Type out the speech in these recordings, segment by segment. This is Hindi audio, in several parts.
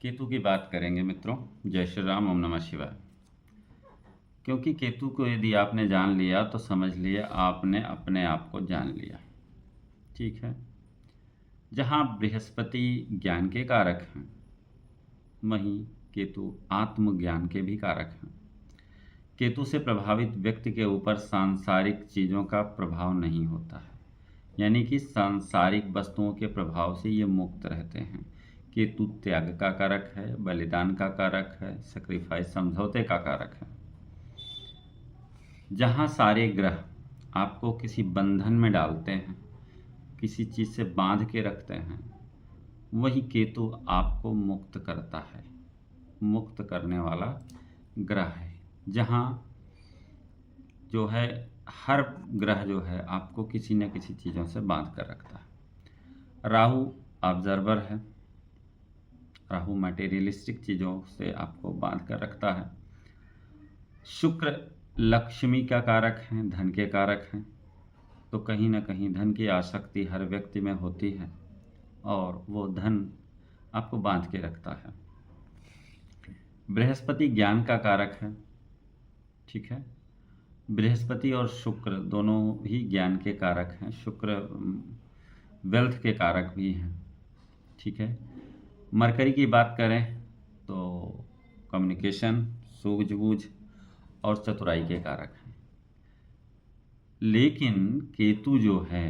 केतु की बात करेंगे मित्रों। जय श्री राम, ओम नमः शिवाय। क्योंकि केतु को यदि आपने जान लिया तो समझ लिया आपने अपने आप को जान लिया। ठीक है। जहाँ बृहस्पति ज्ञान के कारक हैं, वहीं केतु आत्मज्ञान के भी कारक हैं। केतु से प्रभावित व्यक्ति के ऊपर सांसारिक चीज़ों का प्रभाव नहीं होता है, यानी कि सांसारिक वस्तुओं के प्रभाव से ये मुक्त रहते हैं। केतु त्याग का कारक है, बलिदान का कारक है, सेक्रीफाइस समझौते का कारक है। जहाँ सारे ग्रह आपको किसी बंधन में डालते हैं, किसी चीज़ से बांध के रखते हैं, वही केतु आपको मुक्त करता है, मुक्त करने वाला ग्रह है। जहाँ जो है हर ग्रह जो है आपको किसी न किसी चीज़ों से बांध कर रखता है। राहु ऑब्जर्वर है, राहु मटेरियलिस्टिक चीज़ों से आपको बांध कर रखता है। शुक्र लक्ष्मी का कारक हैं, धन के कारक हैं, तो कहीं ना कहीं धन की आसक्ति हर व्यक्ति में होती है और वो धन आपको बांध के रखता है। बृहस्पति ज्ञान का कारक है। ठीक है। बृहस्पति और शुक्र दोनों ही ज्ञान के कारक हैं। शुक्र वेल्थ के कारक भी हैं। ठीक है। मरकरी की बात करें तो कम्युनिकेशन, सूझबूझ और चतुराई के कारक हैं। लेकिन केतु जो है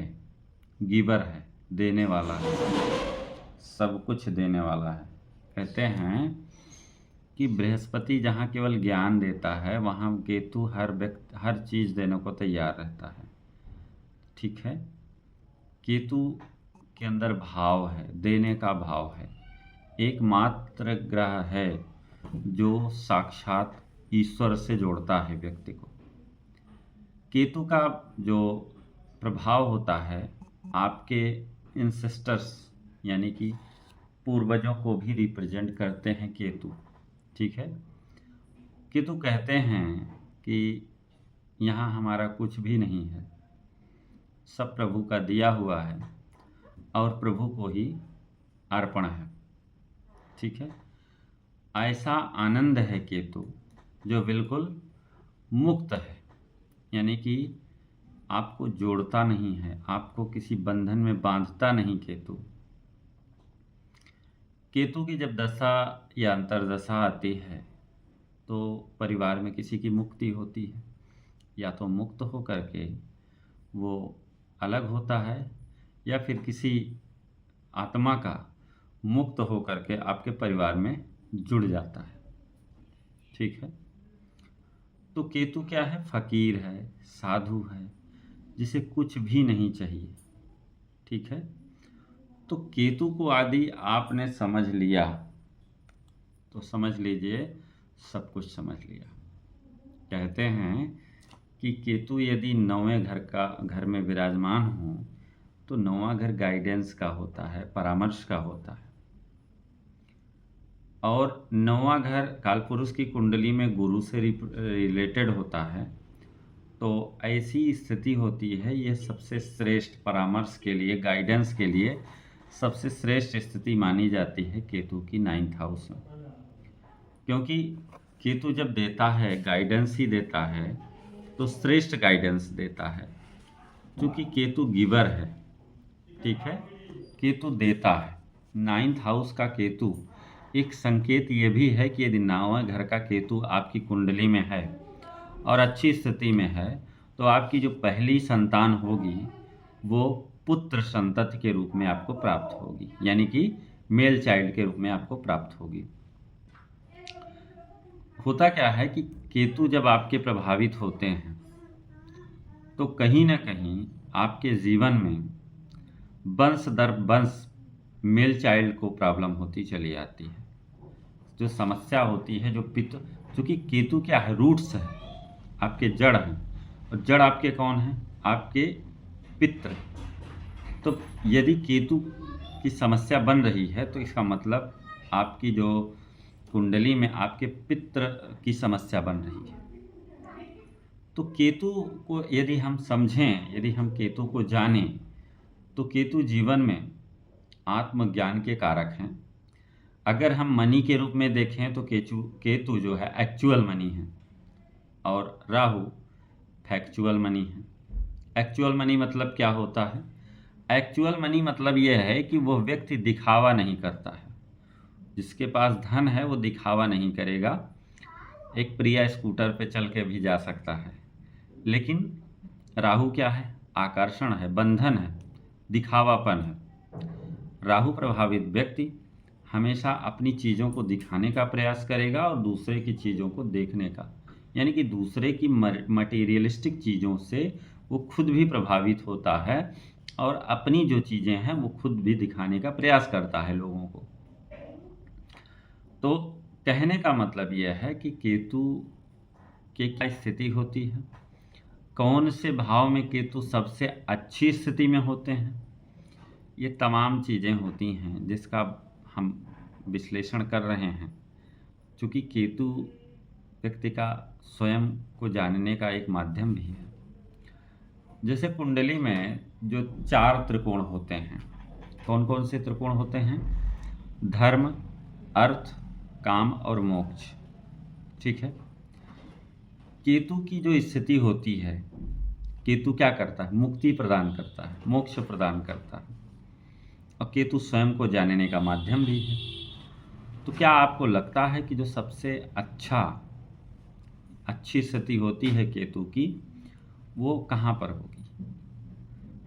गिवर है, देने वाला है, सब कुछ देने वाला है। कहते हैं कि बृहस्पति जहाँ केवल ज्ञान देता है, वहाँ केतु हर चीज़ देने को तैयार रहता है। ठीक है। केतु के अंदर भाव है, देने का भाव है। एकमात्र ग्रह है जो साक्षात ईश्वर से जोड़ता है व्यक्ति को। केतु का जो प्रभाव होता है आपके इंसेस्टर्स यानी कि पूर्वजों को भी रिप्रेजेंट करते हैं केतु। ठीक है। केतु कहते हैं कि यहाँ हमारा कुछ भी नहीं है, सब प्रभु का दिया हुआ है और प्रभु को ही अर्पण है। ठीक है। ऐसा आनंद है केतु जो बिल्कुल मुक्त है, यानी कि आपको जोड़ता नहीं है, आपको किसी बंधन में बांधता नहीं। केतु की जब दशा या अंतर्दशा आती है तो परिवार में किसी की मुक्ति होती है, या तो मुक्त हो करके वो अलग होता है, या फिर किसी आत्मा का मुक्त हो करके आपके परिवार में जुड़ जाता है। ठीक है। तो केतु क्या है? फकीर है, साधु है, जिसे कुछ भी नहीं चाहिए। ठीक है। तो केतु को आदि आपने समझ लिया तो समझ लीजिए सब कुछ समझ लिया। कहते हैं कि केतु यदि 9वें घर में विराजमान हो तो 9वां घर गाइडेंस का होता है, परामर्श का होता है। और 9वां घर कालपुरुष की कुंडली में गुरु से रिलेटेड होता है। तो ऐसी स्थिति होती है, ये सबसे श्रेष्ठ परामर्श के लिए, गाइडेंस के लिए सबसे श्रेष्ठ स्थिति मानी जाती है केतु की 9th हाउस में। क्योंकि केतु जब देता है, गाइडेंस ही देता है, तो श्रेष्ठ गाइडेंस देता है। क्योंकि केतु गिवर है। ठीक है। केतु देता है। 9th हाउस का केतु एक संकेत ये भी है कि यदि 9वां घर का केतु आपकी कुंडली में है और अच्छी स्थिति में है तो आपकी जो पहली संतान होगी वो पुत्र संतति के रूप में आपको प्राप्त होगी, यानी कि मेल चाइल्ड के रूप में आपको प्राप्त होगी। होता क्या है कि केतु जब आपके प्रभावित होते हैं तो कहीं ना कहीं आपके जीवन में वंश दर वंश मेल चाइल्ड को प्रॉब्लम होती चली आती है। जो समस्या होती है, जो पितृ, क्योंकि केतु क्या है? रूट्स है, आपके जड़ हैं, और जड़ आपके कौन हैं? आपके पितृ। तो यदि केतु की समस्या बन रही है तो इसका मतलब आपकी जो कुंडली में आपके पितृ की समस्या बन रही है। तो केतु को यदि हम समझें, यदि हम केतु को जानें, तो केतु जीवन में आत्मज्ञान के कारक हैं। अगर हम मनी के रूप में देखें तो केतु जो है एक्चुअल मनी है और राहु फैक्चुअल मनी है। एक्चुअल मनी मतलब क्या होता है? एक्चुअल मनी मतलब यह है कि वो व्यक्ति दिखावा नहीं करता है। जिसके पास धन है वो दिखावा नहीं करेगा, एक प्रिया स्कूटर पे चल के भी जा सकता है। लेकिन राहु क्या है? आकर्षण है, बंधन है, दिखावापन है। राहु प्रभावित व्यक्ति हमेशा अपनी चीज़ों को दिखाने का प्रयास करेगा और दूसरे की चीज़ों को देखने का, यानी कि दूसरे की मटेरियलिस्टिक चीज़ों से वो खुद भी प्रभावित होता है और अपनी जो चीज़ें हैं वो खुद भी दिखाने का प्रयास करता है लोगों को। तो कहने का मतलब यह है कि केतु की क्या स्थिति होती है, कौन से भाव में केतु सबसे अच्छी स्थिति में होते हैं, ये तमाम चीज़ें होती हैं जिसका हम विश्लेषण कर रहे हैं। चूँकि केतु व्यक्ति का स्वयं को जानने का एक माध्यम भी है। जैसे कुंडली में जो 4 त्रिकोण होते हैं, कौन कौन से त्रिकोण होते हैं? धर्म, अर्थ, काम और मोक्ष। ठीक है। केतु की जो स्थिति होती है, केतु क्या करता है? मुक्ति प्रदान करता है, मोक्ष प्रदान करता है और केतु स्वयं को जानने का माध्यम भी है। तो क्या आपको लगता है कि जो सबसे अच्छी स्थिति होती है केतु की, वो कहाँ पर होगी?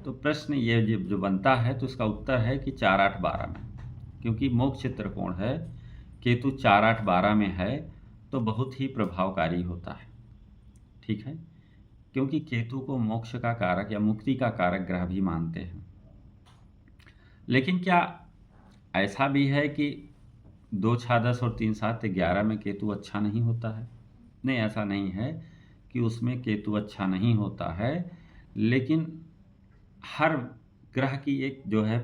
तो प्रश्न ये जो बनता है तो इसका उत्तर है कि 4, 8, 12 में, क्योंकि मोक्ष त्रिकोण है, केतु 4, 8, 12 में है तो बहुत ही प्रभावकारी होता है। ठीक है, क्योंकि केतु को मोक्ष का कारक या मुक्ति का कारक ग्रह भी मानते हैं। लेकिन क्या ऐसा भी है कि 2, 6, 10 और 3, 7, 11 में केतु अच्छा नहीं होता है? नहीं, ऐसा नहीं है कि उसमें केतु अच्छा नहीं होता है, लेकिन हर ग्रह की एक जो है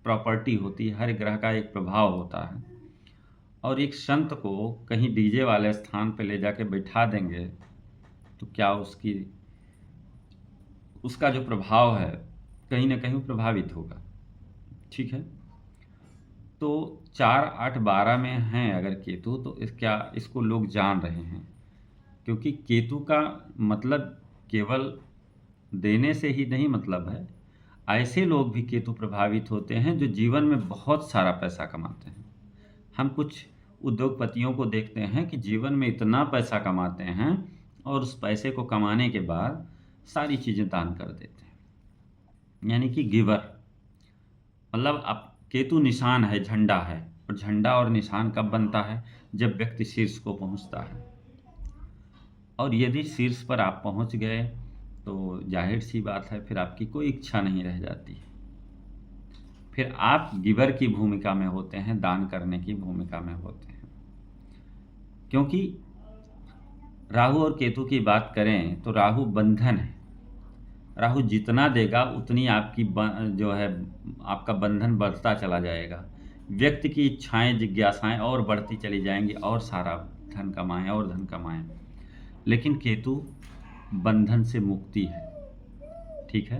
प्रॉपर्टी होती है, हर ग्रह का एक प्रभाव होता है। और एक संत को कहीं डीजे वाले स्थान पे ले जाके बैठा देंगे तो क्या उसका जो प्रभाव है कहीं ना कहीं प्रभावित होगा। ठीक है, तो 4, 8, 12 में हैं अगर केतु, तो इसको लोग जान रहे हैं, क्योंकि केतु का मतलब केवल देने से ही नहीं मतलब है। ऐसे लोग भी केतु प्रभावित होते हैं जो जीवन में बहुत सारा पैसा कमाते हैं। हम कुछ उद्योगपतियों को देखते हैं कि जीवन में इतना पैसा कमाते हैं और उस पैसे को कमाने के बाद सारी चीज़ें दान कर देते हैं, यानी कि गिवर। मतलब अब केतु निशान है, झंडा है, और झंडा और निशान कब बनता है? जब व्यक्ति शीर्ष को पहुंचता है। और यदि शीर्ष पर आप पहुंच गए तो जाहिर सी बात है फिर आपकी कोई इच्छा नहीं रह जाती, फिर आप गिवर की भूमिका में होते हैं, दान करने की भूमिका में होते हैं। क्योंकि राहु और केतु की बात करें तो राहु बंधन है, राहु जितना देगा उतनी आपकी जो है आपका बंधन बढ़ता चला जाएगा। व्यक्ति की इच्छाएं, जिज्ञासाएं और बढ़ती चली जाएंगी और सारा धन कमाएं और धन कमाएं। लेकिन केतु बंधन से मुक्ति है। ठीक है,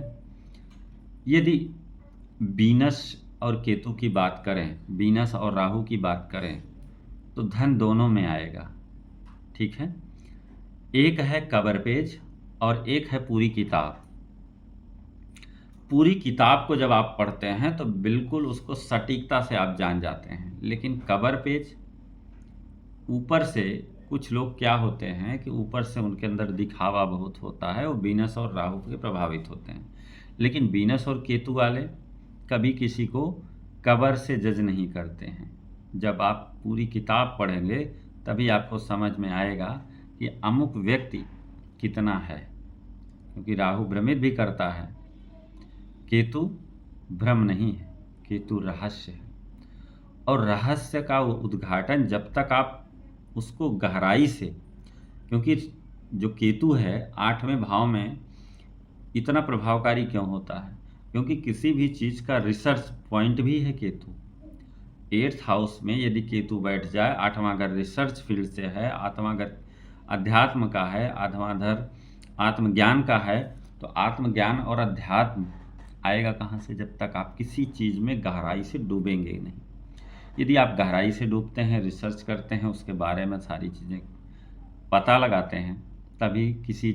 यदि वीनस और केतु की बात करें, वीनस और राहु की बात करें, तो धन दोनों में आएगा। ठीक है, एक है कवर पेज और एक है पूरी किताब। पूरी किताब को जब आप पढ़ते हैं तो बिल्कुल उसको सटीकता से आप जान जाते हैं, लेकिन कवर पेज ऊपर से कुछ लोग क्या होते हैं कि ऊपर से उनके अंदर दिखावा बहुत होता है, वो वीनस और राहु के प्रभावित होते हैं। लेकिन वीनस और केतु वाले कभी किसी को कवर से जज नहीं करते हैं। जब आप पूरी किताब पढ़ेंगे तभी आपको समझ में आएगा कि अमुक व्यक्ति कितना है, क्योंकि राहु भ्रमित भी करता है, केतु भ्रम नहीं है, केतु रहस्य है। और रहस्य का उद्घाटन जब तक आप उसको गहराई से, क्योंकि जो केतु है 8वें भाव में इतना प्रभावकारी क्यों होता है? क्योंकि किसी भी चीज़ का रिसर्च पॉइंट भी है केतु। 8th हाउस में यदि केतु बैठ जाए, 8वां घर रिसर्च फील्ड से है, 8वां घर अध्यात्म का है, 8वां घर आत्मज्ञान का है, तो आत्मज्ञान और अध्यात्म आएगा कहाँ से? जब तक आप किसी चीज़ में गहराई से डूबेंगे नहीं। यदि आप गहराई से डूबते हैं, रिसर्च करते हैं, उसके बारे में सारी चीज़ें पता लगाते हैं, तभी किसी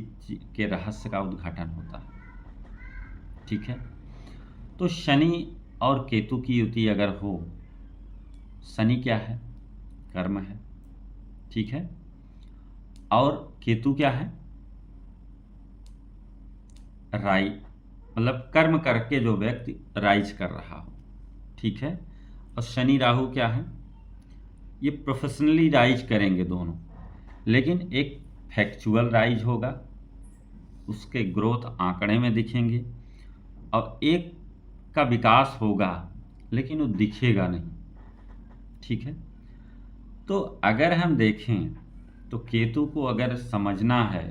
के रहस्य का उद्घाटन होता है। ठीक है, तो शनि और केतु की युति अगर हो, शनि क्या है? कर्म है। ठीक है, और केतु क्या है? राइ, मतलब कर्म करके जो व्यक्ति राइज कर रहा हो। ठीक है, और शनि राहु क्या है? ये प्रोफेशनली राइज करेंगे दोनों, लेकिन एक फैक्चुअल राइज होगा, उसके ग्रोथ आंकड़े में दिखेंगे, और एक का विकास होगा लेकिन वो दिखेगा नहीं। ठीक है, तो अगर हम देखें तो केतु को अगर समझना है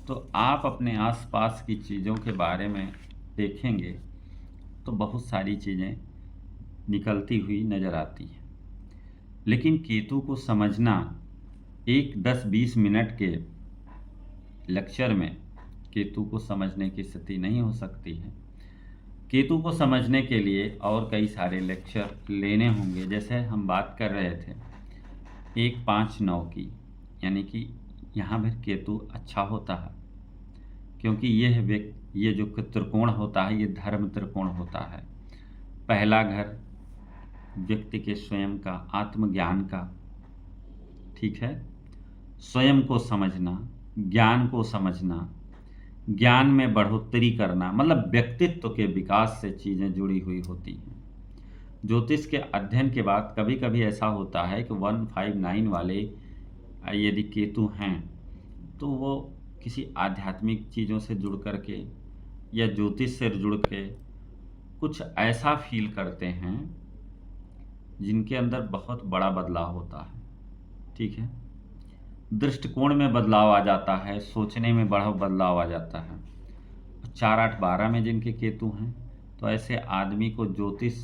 तो आप अपने आसपास की चीज़ों के बारे में देखेंगे तो बहुत सारी चीज़ें निकलती हुई नज़र आती हैं, लेकिन केतु को समझना एक 10-20 मिनट के लेक्चर में केतु को समझने की स्थिति नहीं हो सकती है। केतु को समझने के लिए और कई सारे लेक्चर लेने होंगे। जैसे हम बात कर रहे थे 1-5-9 की, यानी कि यहाँ पर केतु अच्छा होता है, क्योंकि ये जो त्रिकोण होता है ये धर्म त्रिकोण होता है। पहला घर व्यक्ति के स्वयं का, आत्मज्ञान का। ठीक है, स्वयं को समझना, ज्ञान को समझना, ज्ञान में बढ़ोतरी करना, मतलब व्यक्तित्व के विकास से चीज़ें जुड़ी हुई होती हैं। ज्योतिष के अध्ययन के बाद कभी कभी ऐसा होता है कि 159 वाले यदि केतु हैं तो वो किसी आध्यात्मिक चीज़ों से जुड़ करके या ज्योतिष से जुड़ के कुछ ऐसा फील करते हैं जिनके अंदर बहुत बड़ा बदलाव होता है। ठीक है, दृष्टिकोण में बदलाव आ जाता है, सोचने में बड़ा बदलाव आ जाता है। 4-8-12 में जिनके केतु हैं तो ऐसे आदमी को ज्योतिष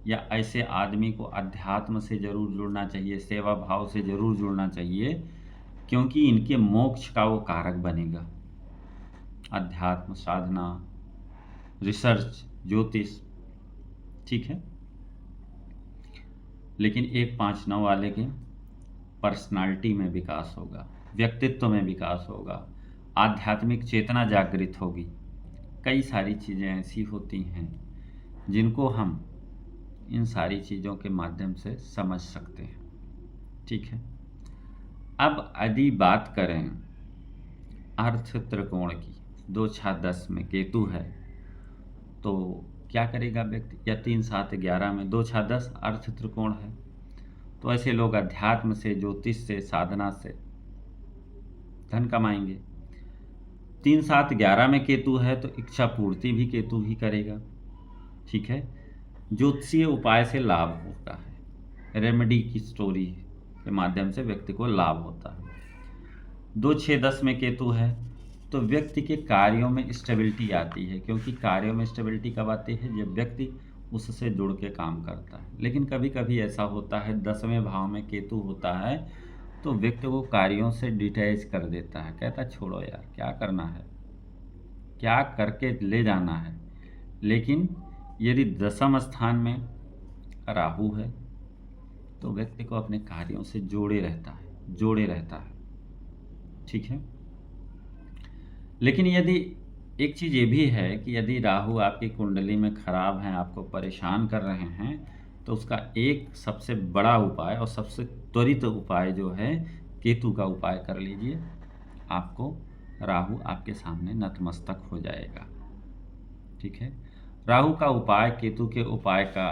या ऐसे आदमी को अध्यात्म से ज़रूर जुड़ना चाहिए, सेवा भाव से ज़रूर जुड़ना चाहिए, क्योंकि इनके मोक्ष का वो कारक बनेगा। अध्यात्म, साधना, रिसर्च, ज्योतिष। ठीक है, लेकिन 1-5-9 वाले के पर्सनालिटी में विकास होगा, व्यक्तित्व में विकास होगा, आध्यात्मिक चेतना जागृत होगी। कई सारी चीज़ें ऐसी होती हैं जिनको हम इन सारी चीज़ों के माध्यम से समझ सकते हैं। ठीक है, अब यदि बात करें अर्थ त्रिकोण की, 2-6-10 में केतु है तो क्या करेगा व्यक्ति? या 3-7-11 में 2-6-10 अर्थ त्रिकोण है तो ऐसे लोग अध्यात्म से, ज्योतिष से, साधना से धन कमाएंगे। 3-7-11 में केतु है तो इच्छा पूर्ति भी केतु ही करेगा। ठीक है, ज्योतिषीय उपाय से लाभ होता है, रेमेडी की स्टोरी के माध्यम से व्यक्ति को लाभ होता है। 2-6-10 में केतु है तो व्यक्ति के कार्यों में स्टेबिलिटी आती है, क्योंकि कार्यों में स्टेबिलिटी कब आती है? जब व्यक्ति उससे जुड़ के काम करता है। लेकिन कभी कभी ऐसा होता है 10वें भाव में केतु होता है तो व्यक्ति को कार्यों से डिटैच कर देता है, कहता छोड़ो यार, क्या करना है, क्या करके ले जाना है। लेकिन यदि 10वें स्थान में राहु है तो व्यक्ति को अपने कार्यों से जोड़े रहता है। ठीक है, लेकिन यदि एक चीज़ ये भी है कि यदि राहु आपकी कुंडली में खराब हैं, आपको परेशान कर रहे हैं, तो उसका एक सबसे बड़ा उपाय और सबसे त्वरित उपाय जो है केतु का उपाय कर लीजिए, आपको राहु आपके सामने नतमस्तक हो जाएगा। ठीक है, राहु का उपाय केतु के उपाय का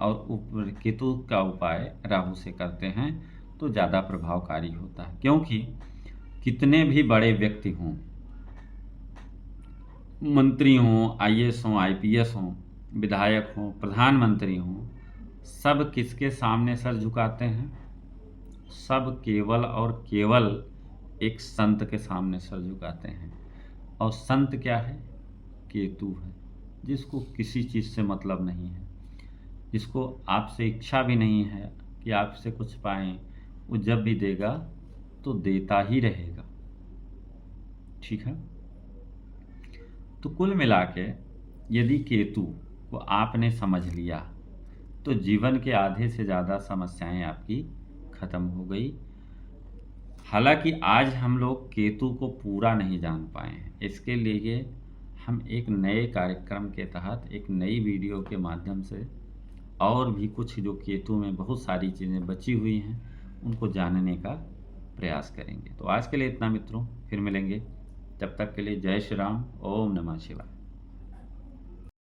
और केतु का उपाय राहु से करते हैं तो ज़्यादा प्रभावकारी होता है, क्योंकि कितने भी बड़े व्यक्ति हों, मंत्री हों, आईएएस हों, आईपीएस हों, विधायक हों, प्रधानमंत्री हों, सब किसके सामने सर झुकाते हैं? सब केवल और केवल एक संत के सामने सर झुकाते हैं। और संत क्या है? केतु है, जिसको किसी चीज़ से मतलब नहीं है, जिसको आपसे इच्छा भी नहीं है कि आपसे कुछ पाएं। वो जब भी देगा तो देता ही रहेगा। ठीक है, तो कुल मिला के यदि केतु को आपने समझ लिया तो जीवन के आधे से ज़्यादा समस्याएं आपकी ख़त्म हो गई। हालांकि आज हम लोग केतु को पूरा नहीं जान पाए हैं, इसके लिए हम एक नए कार्यक्रम के तहत एक नई वीडियो के माध्यम से और भी कुछ जो केतु में बहुत सारी चीज़ें बची हुई हैं उनको जानने का प्रयास करेंगे। तो आज के लिए इतना मित्रों, फिर मिलेंगे। तब तक के लिए जय श्री राम, ओम नमः शिवाय।